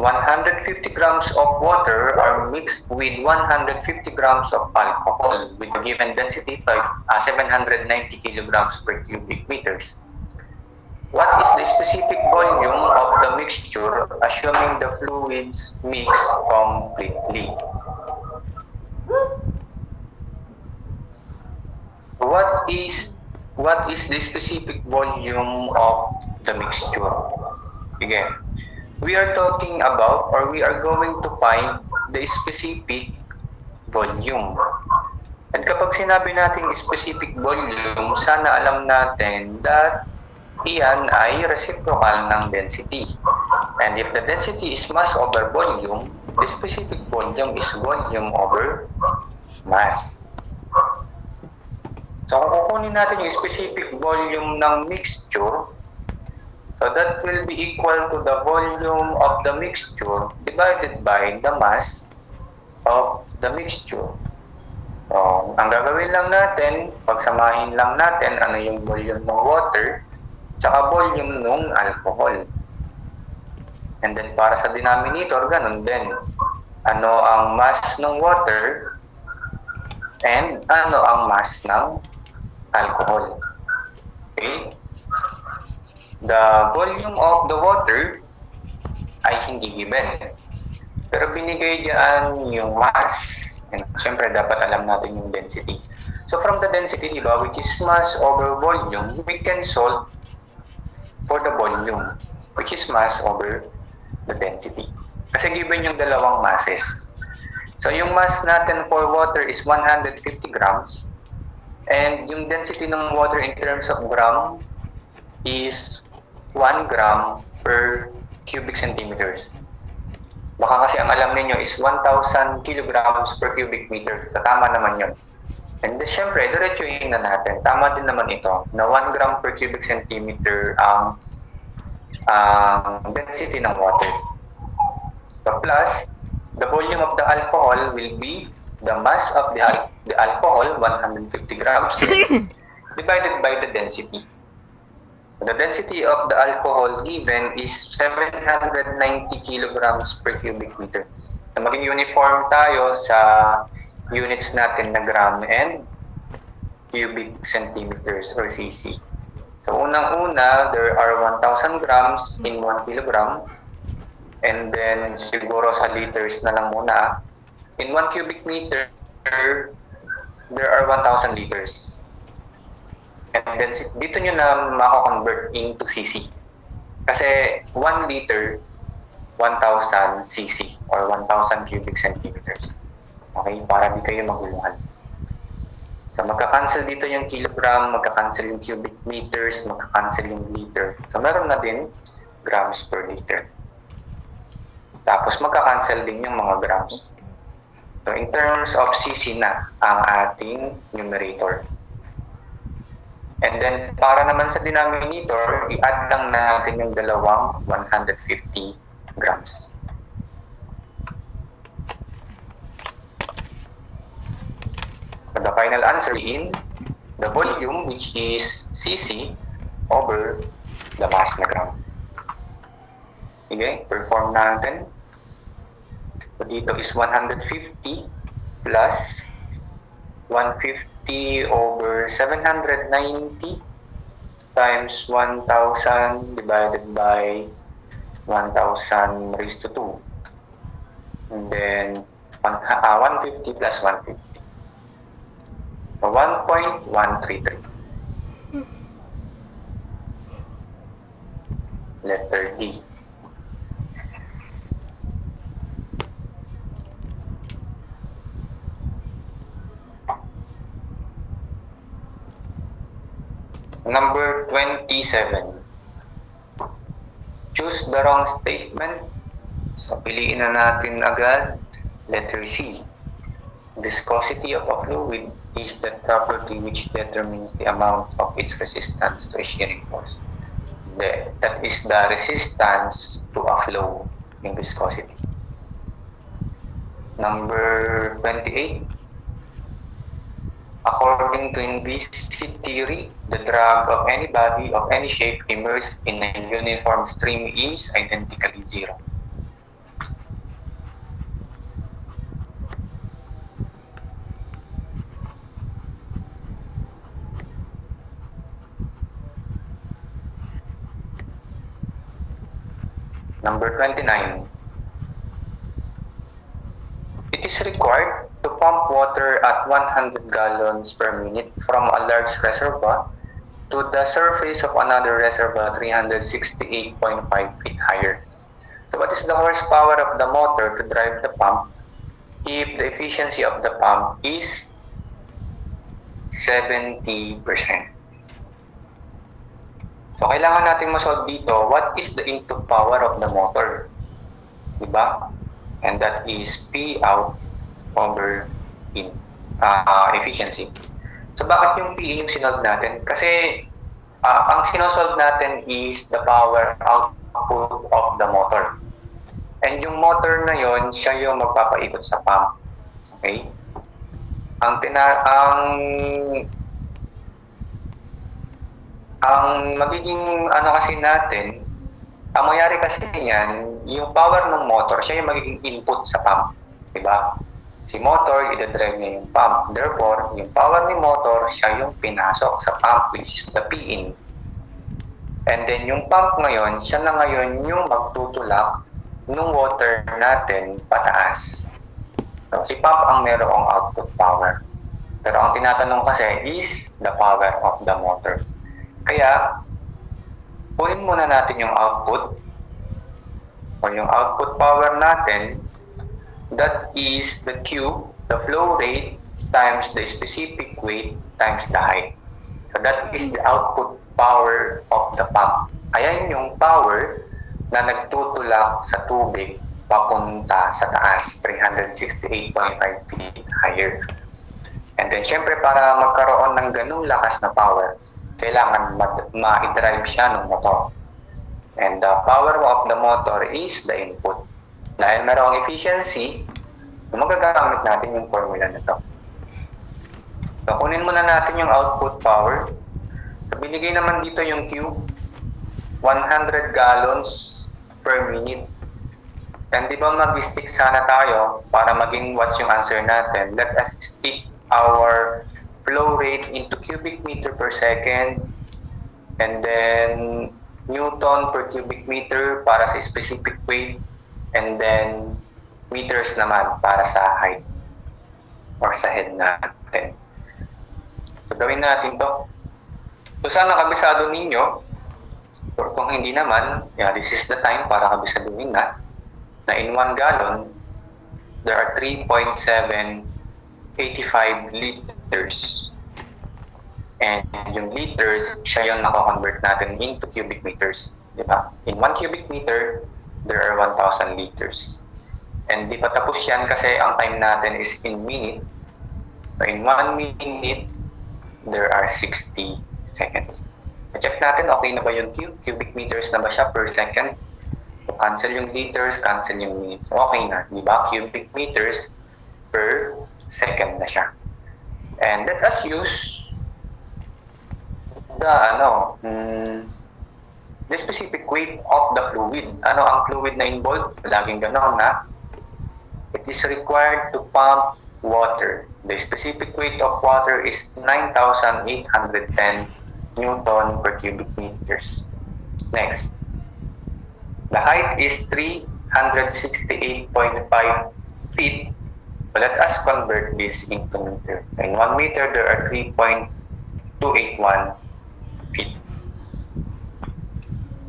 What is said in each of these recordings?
150 grams of water are mixed with 150 grams of alcohol with a given density of 790 kilograms per cubic meters. What is the specific volume of the mixture assuming the fluids mix completely? What is the specific volume of the mixture? Again, we are talking about or we are going to find the specific volume. And kapag sinabi natin specific volume, sana alam natin that iyan ay reciprocal ng density. And if the density is mass over volume, the specific volume is volume over mass. So kung kukunin natin yung specific volume ng mixture, so that will be equal to the volume of the mixture divided by the mass of the mixture. So, ang gagawin lang natin, pagsamahin lang natin ano yung volume ng water tsaka volume ng alcohol. And then para sa denominator, ganun din. Ano ang mass ng water and ano ang mass ng alcohol. Okay? The volume of the water ay hindi given. Pero binigay diyan yung mass. And syempre dapat alam natin yung density. So from the density, diba, which is mass over volume, we can solve for the volume, which is mass over the density. Kasi given yung dalawang masses. So yung mass natin for water is 150 grams. And yung density ng water in terms of gram is 1 gram per cubic centimeters. Baka kasi ang alam niyo is 1,000 kilograms per cubic meter. So tama naman yun. And then, syempre, diretsuhin na natin. Tama din naman ito na 1 gram per cubic centimeter ang density ng water. So plus, the volume of the alcohol will be the mass of the alcohol, 150 grams, divided by the density. The density of the alcohol given is 790 kilograms per cubic meter. So, maging uniform tayo sa units natin na gram and cubic centimeters or cc. So, unang-una, there are 1,000 grams in 1 kilogram. And then, siguro sa liters na lang muna. In 1 cubic meter, there are 1,000 liters. And then, dito nyo na mako-convert into cc. Kasi 1 liter, 1,000 cc or 1,000 cubic centimeters. Okay? Para di kayo maguluhan. So, magka-cancel dito yung kilogram, magka-cancel yung cubic meters, magka-cancel yung liter. So, meron na din grams per liter. Tapos, magka-cancel din yung mga grams. So, in terms of cc na ang ating numerator. And then, para naman sa denominator, i-add lang natin yung dalawang 150 grams. So, the final answer in the volume, which is cc over the mass na gram. Okay, perform natin. So, dito is 150 plus 150 over 790 times 1,000 divided by 1,000 raised to 2. And then 150 plus 150. So 1.133. Letter D. Number 27. Choose the wrong statement. So, piliin na natin agad. Letter C. Viscosity of a fluid is the property which determines the amount of its resistance to a shearing force. That is the resistance to a flow in viscosity. Number 28. According to inviscid theory, the drag of any body of any shape immersed in a uniform stream is identically zero. Number 29. It is required to pump water at 100 gallons per minute from a large reservoir to the surface of another reservoir 368.5 feet higher. So what is the horsepower of the motor to drive the pump if the efficiency of the pump is 70%? So kailangan nating masolve dito, what is the input power of the motor? Diba? And that is P out over in efficiency. So bakit yung P yung sinolve natin? Kasi ang sinosolve natin is the power output of the motor. And yung motor na yon, siya yung magpapaikot sa pump. Okay? Ang magiging kasi natin, ang mangyari kasi niyan, yung power ng motor, siya yung magiging input sa pump. Diba? Si motor, i-drive niya yung pump. Therefore, yung power ni motor, siya yung pinasok sa pump, which is the P-in. And then, yung pump ngayon, siya na ngayon yung magtutulak ng water natin pataas. So, si pump ang merong output power. Pero ang tinatanong kasi is the power of the motor. Kaya, kunin muna natin yung output o yung output power natin, that is the Q, the flow rate, times the specific weight, times the height. So that is the output power of the pump. Ayan yung power na nagtutulak sa tubig papunta sa taas, 368.5 feet higher. And then, syempre, para magkaroon ng ganung lakas na power, kailangan ma-drive siya ng motor. And the power of the motor is the input. Dahil merong efficiency, magagamit natin yung formula na to. So, kunin muna natin yung output power. So, binigay naman dito yung Q, 100 gallons per minute. And di ba mag-stick sana tayo para maging what's yung answer natin? Let us stick our flow rate into cubic meter per second, and then Newton per cubic meter para sa specific weight, and then meters naman para sa height or sa head natin. So gawin natin to. So sana kabisado ninyo, or kung hindi naman, this is the time para kabisaduhin na in 1 gallon, there are 3.785 liters. And yung liters, siya yung nako-convert natin into cubic meters. Diba? In 1 cubic meter, there are 1,000 liters. And di pa tapos yan kasi ang time natin is in minute. So in 1 minute, there are 60 seconds. Check natin, okay na ba yung cubic meters na ba siya per second? So cancel yung liters, cancel yung minutes. Okay na, di ba? Cubic meters per second na siya. And let us use the specific weight of the fluid. Ano ang fluid na involved? Laging gano'n na. It is required to pump water. The specific weight of water is 9,810 Newton per cubic meters. Next. The height is 368.5 feet. So let us convert this into meter. In 1 meter, there are 3.281 feet.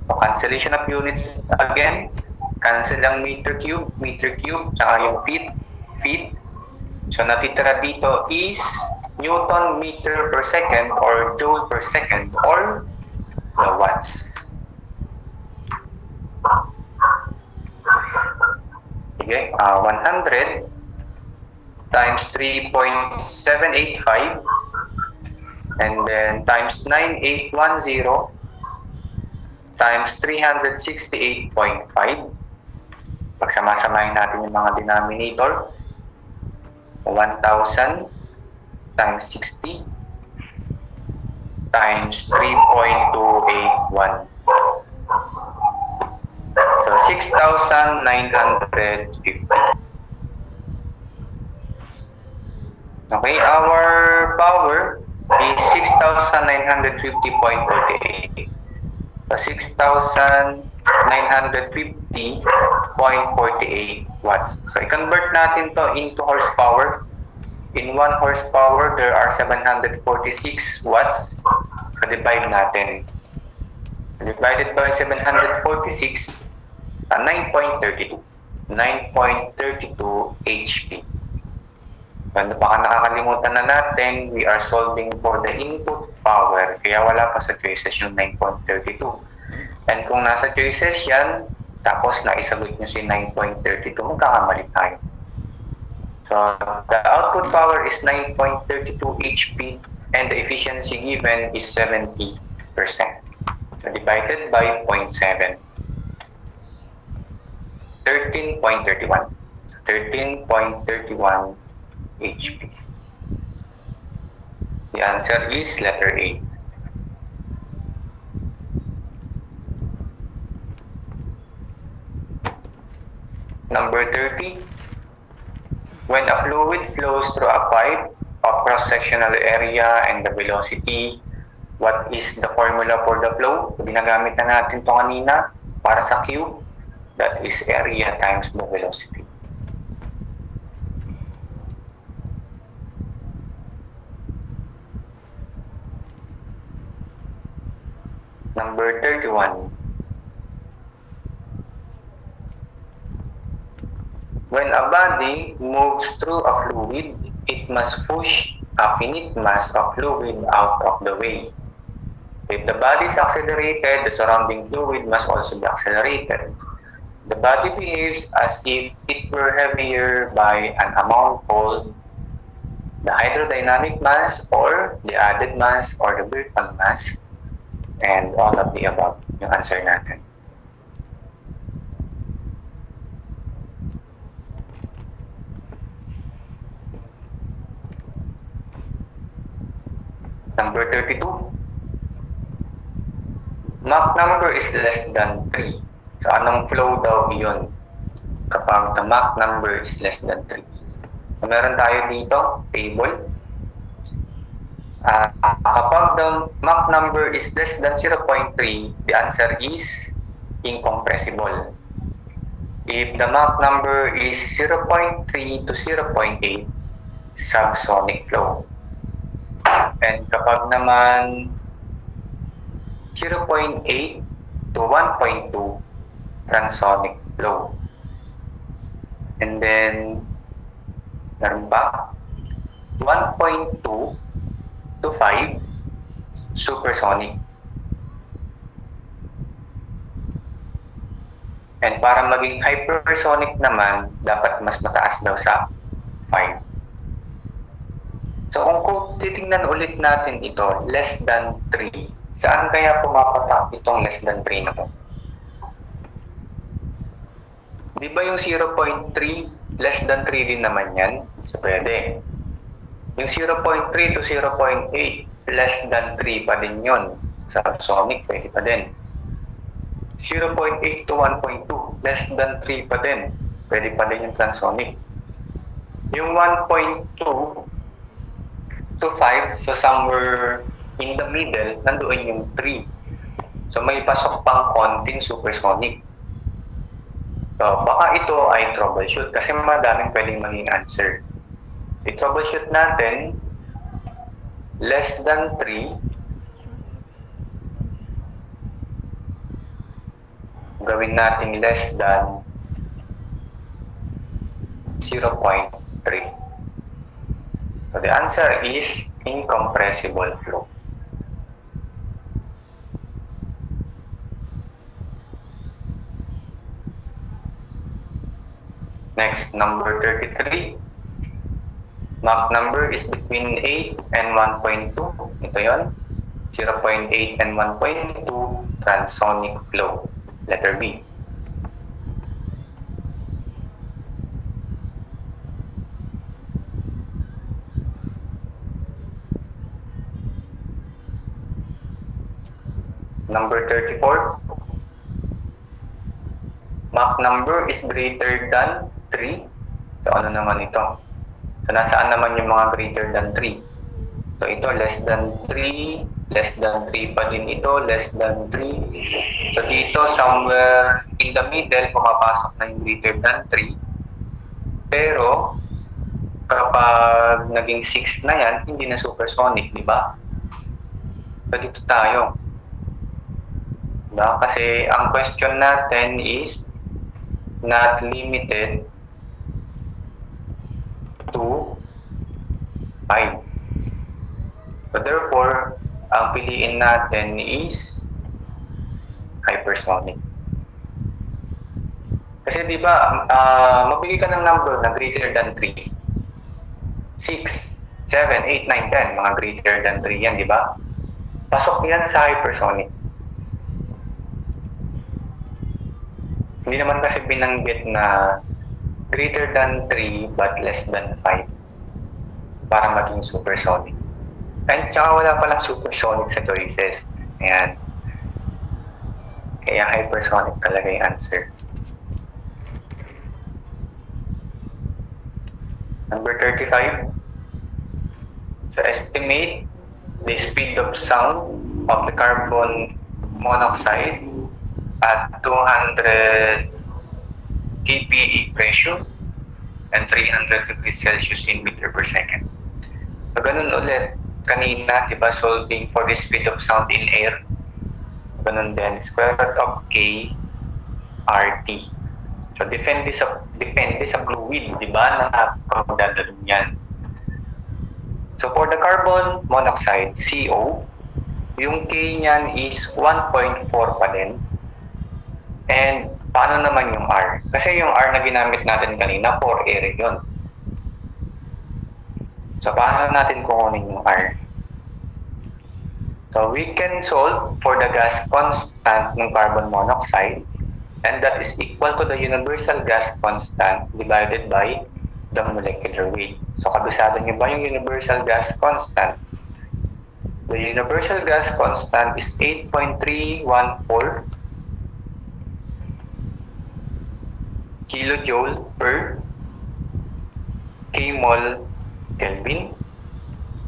So cancellation of units again. Cancel ang meter cube, tsaka yung feet. So natitira dito is Newton meter per second or joule per second or the watts. Okay, 100 times 3.785 and then times 9810 times 368.5. Pagsama-samahin natin yung mga denominator. 1,000 times 60 times 3.281. So 6,950. Okay, our power is 6,950.48. So 6,950 950.48 watts. So, i-convert natin to into horsepower. In 1 horsepower, there are 746 watts. So, divide natin. Divided by 746, 9.32. 9.32 HP. And baka nakakalimutan na natin, we are solving for the input power. Kaya wala pa sa choices yung 9.32. And kung nasa choices yan, tapos naisagot nyo si 9.32, magkakamali tayo. So, the output power is 9.32 HP and the efficiency given is 70%. So, divided by 0.7. 13.31. 13.31 HP. The answer is letter A. Number 30. When a fluid flows through a pipe of cross-sectional area and the velocity, what is the formula for the flow? Ginagamit na natin ito kanina para sa Q. That is area times the velocity. Number 31. When a body moves through a fluid, it must push a finite mass of fluid out of the way. If the body is accelerated, the surrounding fluid must also be accelerated. The body behaves as if it were heavier by an amount called the hydrodynamic mass or the added mass or the Birkman mass, and all of the above yung answer natin. Number 32. Mach number is less than 3. So, anong flow daw iyon kapag the Mach number is less than 3? So, meron tayo dito, table. Kapag the Mach number is less than 0.3, the answer is incompressible. If the Mach number is 0.3 to 0.8, subsonic flow. And kapag naman 0.8 to 1.2, transonic flow. And then, meron pa, 1.2 to 5, supersonic. And para maging hypersonic naman, dapat mas mataas daw sa 5. So kung titingnan ulit natin ito, less than 3, saan kaya pumapatak itong less than 3 na to? Di ba yung 0.3, less than 3 din naman yan? So pwede. Yung 0.3 to 0.8, less than 3 pa din yun. Subsonic, pwede pa din. 0.8 to 1.2, less than 3 pa din. Pwede pa din yung transonic. Yung 1.2 to 5, so somewhere in the middle, nandoon yung 3. So may pasok pang konting supersonic. So baka ito ay troubleshoot kasi madaming pwedeng maging answer. So troubleshoot natin, less than 3, gawin natin less than 0.3. So the answer is incompressible flow. Next, number 33. Mach number is between 8 and 1.2. Ito yun. 0.8 and 1.2, transonic flow. Letter B. Number 34. Mach number is greater than 3. So ano naman ito? So nasaan naman yung mga greater than 3? So ito less than 3, less than 3 pa din ito, less than 3. So dito somewhere in the middle, pumapasok na yung greater than 3. Pero kapag naging 6 na yan, hindi na supersonic, di ba? So dito tayo. Diba? Kasi ang question natin is not limited to 5. So therefore, ang piliin natin is hypersonic. Kasi di ba, magbigay ka ng number na greater than 3. 6, 7, 8, 9, 10, mga greater than 3 yan, di ba? Pasok yan sa hypersonic. Hindi naman kasi binanggit na greater than 3 but less than 5 para maging supersonic. And tsaka wala palang supersonic sa choices. Ayan. Kaya hypersonic talaga yung answer. Number 35. So estimate the speed of sound of the carbon monoxide at 200 kPa pressure and 300 degrees Celsius in meter per second. So ganun ulit. Kanina, di ba, solving for the speed of sound in air. Ganun din, square root of K RT. So depende sa fluid, di ba, na magdadalong yan. So for the carbon monoxide, CO, yung K niyan is 1.4 pa din. And paano naman yung R? Kasi yung R na ginamit natin kanina, for air yun. So, paano natin kukunin yung R? So, we can solve for the gas constant ng carbon monoxide, and that is equal to the universal gas constant divided by the molecular weight. So, kabisado niyo ba yung universal gas constant? The universal gas constant is 8.314 kilojoule per kmol Kelvin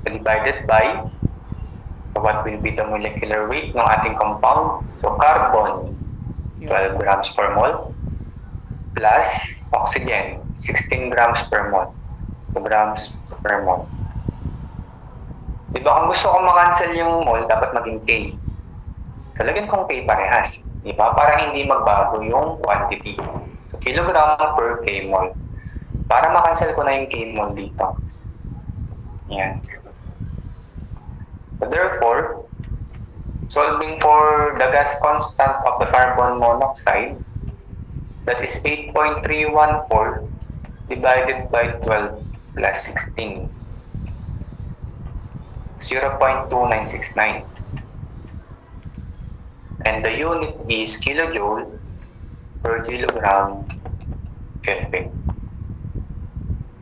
divided by what will be the molecular weight ng ating compound. So carbon 12 grams per mole plus oxygen 16 grams per mole. 2 grams per mole. Diba kung gusto ko makancel yung mole, dapat maging K. So lagyan kong K parehas. Diba? Para hindi magbago yung quantity. So kilogram per K mole. Para makancel ko na yung K mole dito. Yan. So therefore, solving for the gas constant of the carbon monoxide, that is 8.314 divided by 12 plus 16. 0.2969. And the unit is kilojoule per kilogram Kelvin.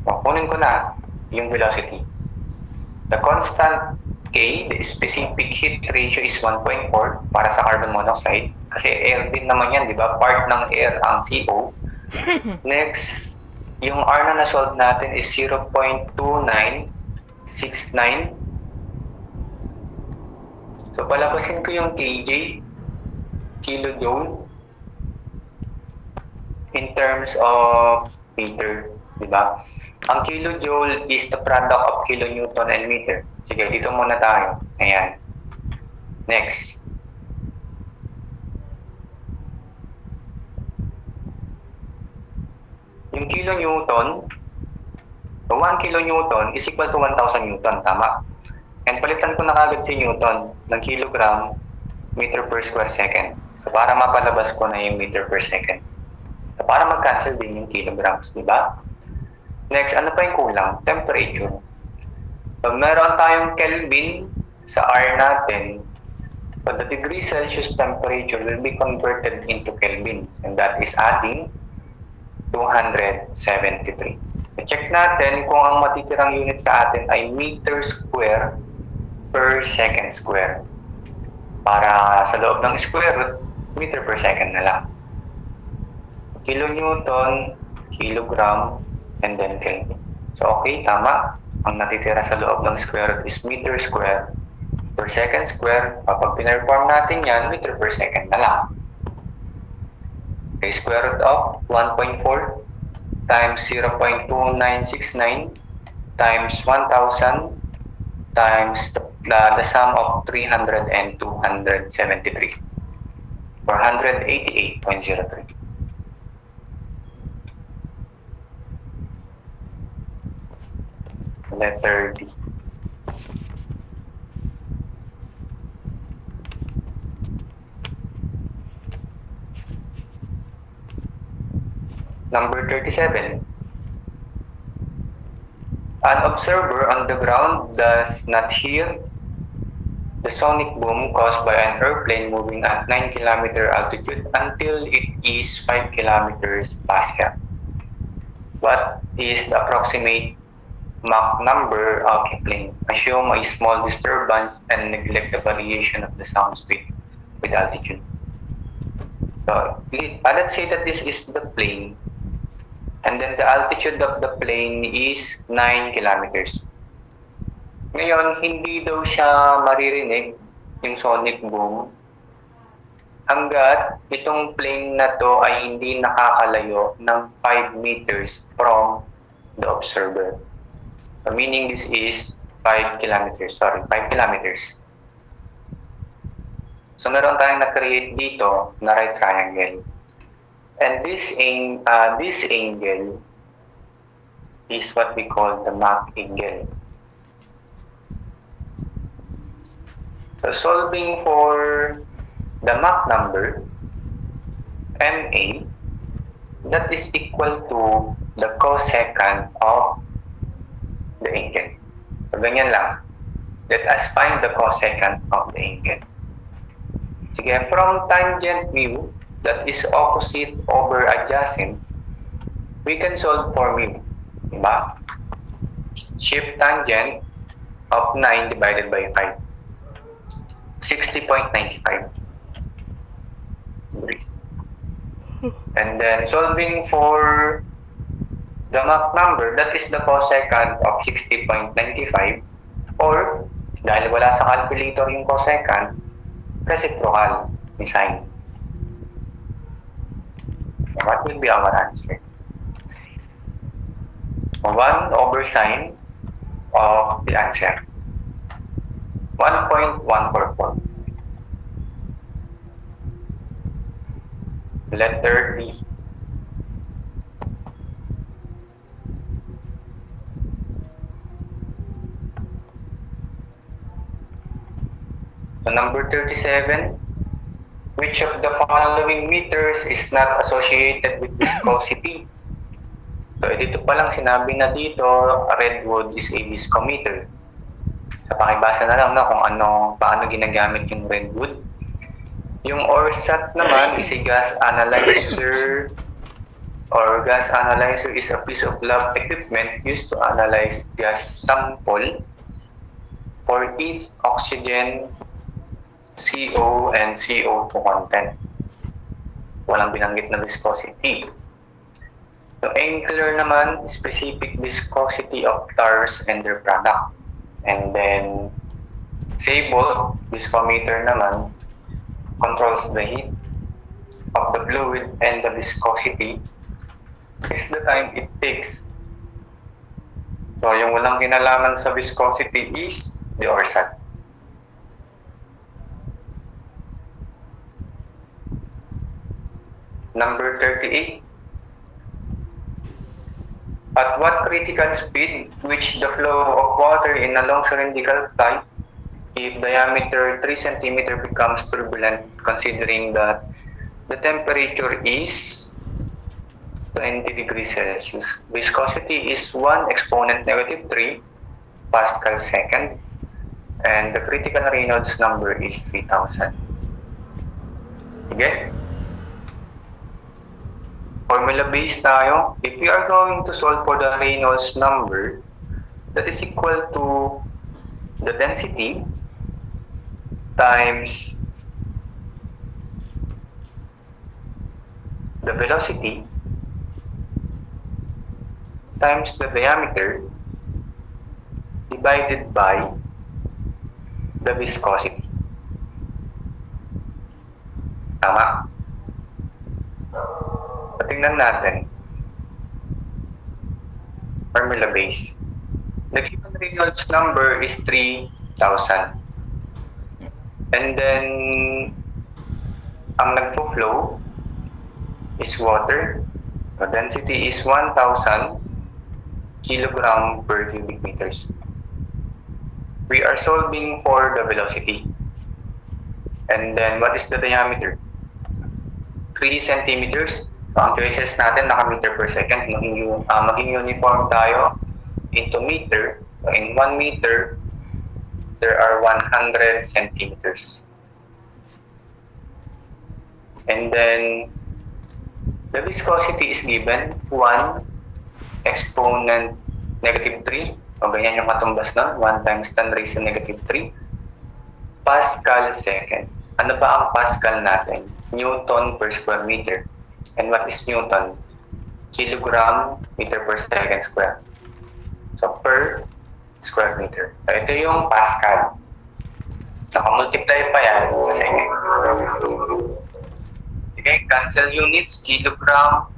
So, kunin ko na yung velocity. The constant K, the specific heat ratio is 1.4 para sa carbon monoxide. Kasi air din naman yan, di ba? Part ng air ang CO. Next, yung R na na-solve natin is 0.2969. So, palabasin ko yung KJ, kilojoule, in terms of meter, di ba? Ang kilojoule is the product of kilonewton and meter. Sige, dito muna tayo. Ayan. Next. Yung kilonewton, 1 kilonewton is equal to 1,000 newton, tama? And palitan ko na kagad si newton ng kilogram meter per square second. So, para mapalabas ko na yung meter per second. So, para mag-cancel din yung kilograms, di ba? Next, ano pa yung kulang? Temperature. So, meron tayong Kelvin sa R natin. So, the degree Celsius temperature will be converted into Kelvin. And that is adding 273. I-check natin kung ang matitirang unit sa atin ay meter square per second square. Para sa loob ng square root, meter per second na lang. Kilonewton, kilogram, and then Kelvin. So, okay, tama. Ang natitira sa loob ng square root is meter square per second square. Kapag pinerform natin yan, meter per second na lang. Okay, square root of 1.4 times 0.2969 times 1,000 times the sum of 300 and 273 or 188.03. Letter D. Number 37. An observer on the ground does not hear the sonic boom caused by an airplane moving at 9 km altitude until it is 5 km pascal. What is the approximate Mach number of a plane? Assume a small disturbance and neglect the variation of the sound speed with altitude. So, let's say that this is the plane, and then the altitude of the plane is 9 kilometers. Ngayon, hindi daw siya maririnig, yung sonic boom, hanggat itong plane na to ay hindi nakakalayo ng 5 meters from the observer. So, meaning this is 5 kilometers. So, meron tayong na-create dito na right triangle. And this angle is what we call the Mach angle. So, solving for the Mach number, MA, that is equal to the cosecant of the angle. So, ganyan lang. Let us find the cosecant of the angle. Sige, from tangent mu, that is opposite over adjacent, we can solve for mu. Diba? Shift tangent of 9 divided by 5. 60.95 degrees. And then solving for the Mach number, that is the cosecant of 60.95, or dahil wala sa calculator yung cosecant, reciprocal ni sine. What will be our answer? 1 over sine of the answer. 1.144. Letter D. So number 37, which of the following meters is not associated with viscosity? So dito pa lang sinabi na dito, redwood is a viscometer. So pakibasa na lang kung paano ginagamit yung redwood. Yung ORSAT naman is a gas analyzer, or gas analyzer is a piece of lab equipment used to analyze gas sample for each oxygen, CO, and CO2 content. Walang binanggit na viscosity. So, angular naman, specific viscosity of tars and their product. And then, Sable, viscometer naman, controls the heat of the fluid, and the viscosity is the time it takes. So, yung walang kinalaman sa viscosity is the ORSAT. Number 38. At what critical speed which the flow of water in a long cylindrical pipe, if diameter 3 cm becomes turbulent, considering that the temperature is 20 degrees Celsius. Viscosity is 1 exponent negative 3 Pascal second, and the critical Reynolds number is 3000. Sige? Formula based tayo. If we are going to solve for the Reynolds number, that is equal to the density times the velocity times the diameter divided by the viscosity. Tama? Tingnan natin. Formula base. The given Reynolds number is 3,000. And then, ang nagfo-flow is water. The density is 1,000 kilogram per cubic meters. We are solving for the velocity. And then, what is the diameter? 3 centimeters. So, ang choices natin naka-meter per second. Maging uniform tayo into meter. So, in 1 meter, there are 100 centimeters. And then, the viscosity is given 1 exponent negative 3. O ganyan yung katumbas nun. 1 times 10 raised to negative 3. Pascal second. Ano ba ang Pascal natin? Newton per square meter. And what is Newton? Kilogram meter per second square. So, per square meter. So, ito yung Pascal. Naka-multiply pa yan sa second. Okay, cancel units, kilogram,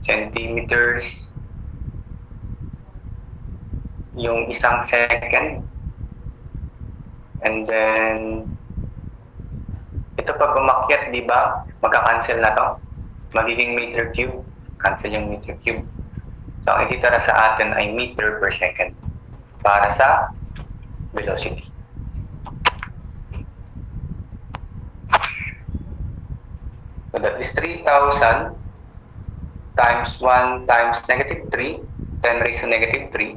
centimeters, yung isang second, and then ito pag umakyat, di ba, magka-cancel na to, magiging meter cube, cancel yung meter cube. So ang ititira sa atin ay meter per second para sa velocity. So that is 3,000 times 1 times negative 3, 10 raised to negative 3,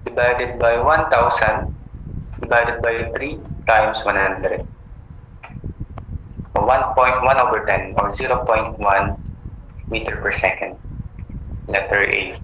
divided by 1,000 divided by 3 times 100. So 1.1 over 10 or 0.1 meter per second. Letter A.